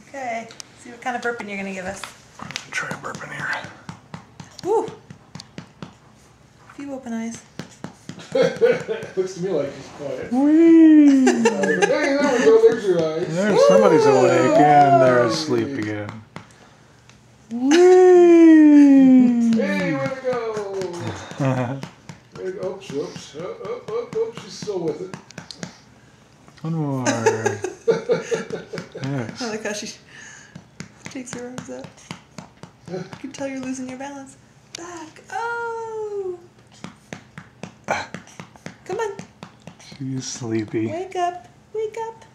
Okay, see what kind of burping you're going to give us. Try a burping here. Woo! A few open eyes. Looks to me like he's quiet. Whee! Hey, there we go. There's your eyes. There's somebody's awake and they're asleep again. Whee! Hey, way to go! Oops, oops, oops, she's still with it. One more. I Yes. like how she takes her arms up. You can tell you're losing your balance. Back. Oh! Come on. She's sleepy. Wake up. Wake up.